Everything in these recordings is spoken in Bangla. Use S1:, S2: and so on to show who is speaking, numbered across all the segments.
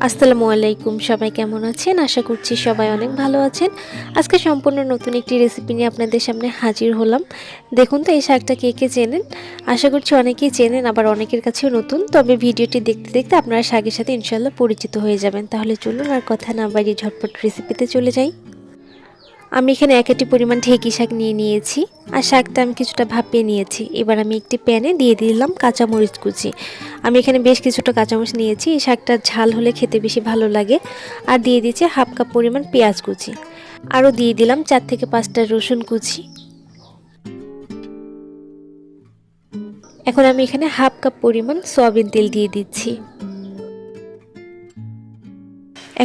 S1: আসসালামু আলাইকুম, সবাই কেমন আছেন? আশা করছি সবাই অনেক ভালো আছেন। আজকে সম্পূর্ণ নতুন একটি রেসিপি নিয়ে আপনাদের সামনে হাজির হলাম। দেখুন তো এই শাকটা কে কে চেনেন? আশা করছি অনেকেই চেনেন, আবার অনেকের কাছেও নতুন। তবে ভিডিওটি দেখতে দেখতে আপনারা শাকের সাথে ইনশাআল্লাহ পরিচিত হয়ে যাবেন। তাহলে চলুন আর কথা না বাড়িয়ে ঝটপট রেসিপিতে চলে যাই। আমি এখানে 1 আটি পরিমাণ ঢেঁকি শাক নিয়ে নিয়েছি, আর শাকটা আমি কিছুটা ভাপিয়ে নিয়েছি। এবার আমি একটি প্যানে দিয়ে দিলাম কাঁচামরিচ কুচি। আমি এখানে বেশ কিছুটা কাঁচামরিচ নিয়েছি, এই শাকটা ঝাল হলে খেতে বেশি ভালো লাগে। আর দিয়ে দিচ্ছি হাফ কাপ পরিমাণ পেঁয়াজ কুচি, আরও দিয়ে দিলাম 4 থেকে 5টা রসুন কুচি। এখন আমি এখানে হাফ কাপ পরিমাণ সয়াবিন তেল দিয়ে দিচ্ছি।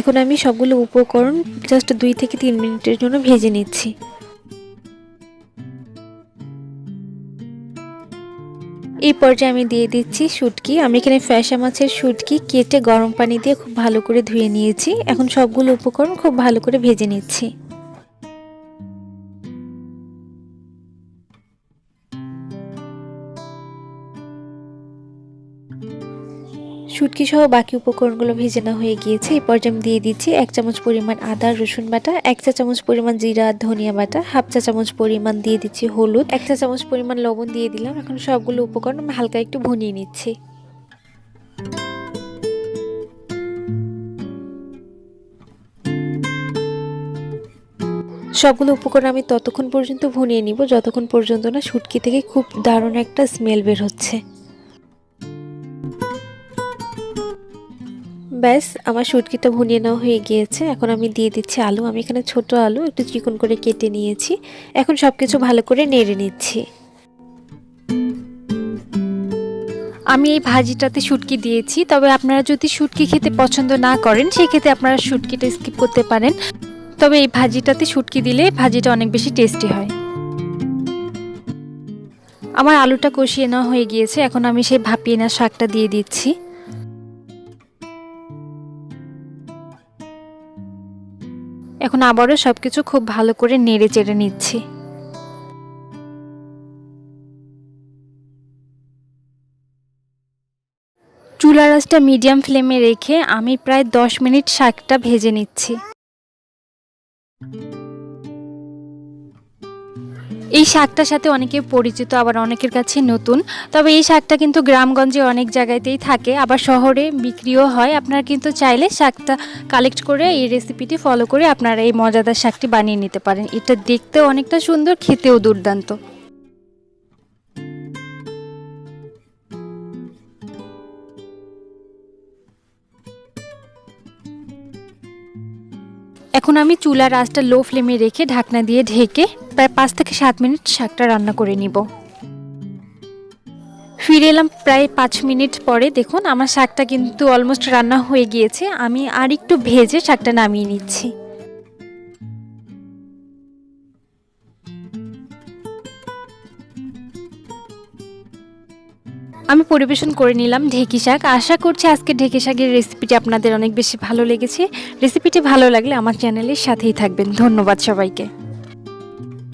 S1: এখন আমি সবগুলো উপকরণ জাস্ট 2 থেকে 3 মিনিটের জন্য ভেজে নিচ্ছি। এই পর্যায়ে আমি দিয়ে দিচ্ছি শুটকি। আমি এখানে ফ্যাসা মাছের শুটকি কেটে গরম পানি দিয়ে খুব ভালো করে ধুয়ে নিয়েছি। এখন সবগুলো উপকরণ খুব ভালো করে ভেজে নিচ্ছি। শুটকি সহ বাকি উপকরণগুলো ভেজে নেওয়া হয়ে গিয়েছে। এই পর্যায়ে আমি দিয়ে দিচ্ছি 1 চামচ পরিমাণ আদা রসুন বাটা, 1 চা চামচ পরিমাণ জিরা ধনিয়া বাটা, হাফ চা চামচ পরিমাণ দিয়ে দিচ্ছি হলুদ, 1 চা চামচ পরিমাণ লবণ দিয়ে দিলাম। এখন সবগুলো উপকরণ আমি হালকা একটু ভুনিয়ে নিচ্ছি। সবগুলো উপকরণ আমি ততক্ষণ পর্যন্ত ভুনিয়ে নিব যতক্ষণ পর্যন্ত না শুটকি থেকে খুব দারুণ একটা স্মেল বের হচ্ছে। ব্যাস আমার শুটকিটা ভুনিয়ে নেওয়া হয়ে গিয়েছে। এখন আমি দিয়ে দিচ্ছি আলু। আমি এখানে ছোট আলু একটু চিকন করে কেটে নিয়েছি। এখন সবকিছু ভালো করে নেড়ে নিচ্ছি। আমি এই ভাজিটাতে শুটকি দিয়েছি, তবে আপনারা যদি শুটকি খেতে পছন্দ না করেন সেক্ষেত্রে আপনারা শুটকিটা স্কিপ করতে পারেন। তবে এই ভাজিটাতে শুটকি দিলে ভাজিটা অনেক বেশি টেস্টি হয়। আমার আলুটা কষিয়ে নেওয়া হয়ে গিয়েছে। এখন আমি সেই ভাপিয়ে নেওয়া শাকটা দিয়ে দিচ্ছি। এখন আবারও সবকিছু খুব ভালো করে নেড়ে চেড়ে নিচ্ছি। চুলার আঁচটা মিডিয়াম ফ্লেমে রেখে আমি প্রায় 10 মিনিট শাকটা ভেজে নিচ্ছি। এই শাকটার সাথে অনেকে পরিচিত, আবার অনেকের কাছে নতুন। তবে এই শাকটা কিন্তু গ্রামগঞ্জে অনেক জায়গাতেই থাকে, আবার শহরে বিক্রিও হয়। আপনারা কিন্তু চাইলে শাকটা কালেক্ট করে এই রেসিপিটি ফলো করে আপনারা এই মজাদার শাকটি বানিয়ে নিতে পারেন। এটা দেখতেও অনেকটা সুন্দর, খেতেও দুর্দান্ত। এখন আমি চুলার আঁচটা লো ফ্লেমে রেখে ঢাকনা দিয়ে ঢেকে প্রায় 5 থেকে 7 মিনিট শাকটা রান্না করে নিব। ফিরে এলাম প্রায় 5 মিনিট পরে। দেখুন আমার শাকটা কিন্তু অলমোস্ট রান্না হয়ে গিয়েছে। আমি আর একটু ভেজে শাকটা নামিয়ে নিচ্ছি। আমি পরিবেশন করে নিলাম ঢেঁকি শাক। আশা করছি আজকে ঢেঁকি শাকের রেসিপিটি আপনাদের অনেক বেশি ভালো লেগেছে। রেসিপিটি ভালো লাগলে আমার চ্যানেলের সাথেই থাকবেন। ধন্যবাদ সবাইকে।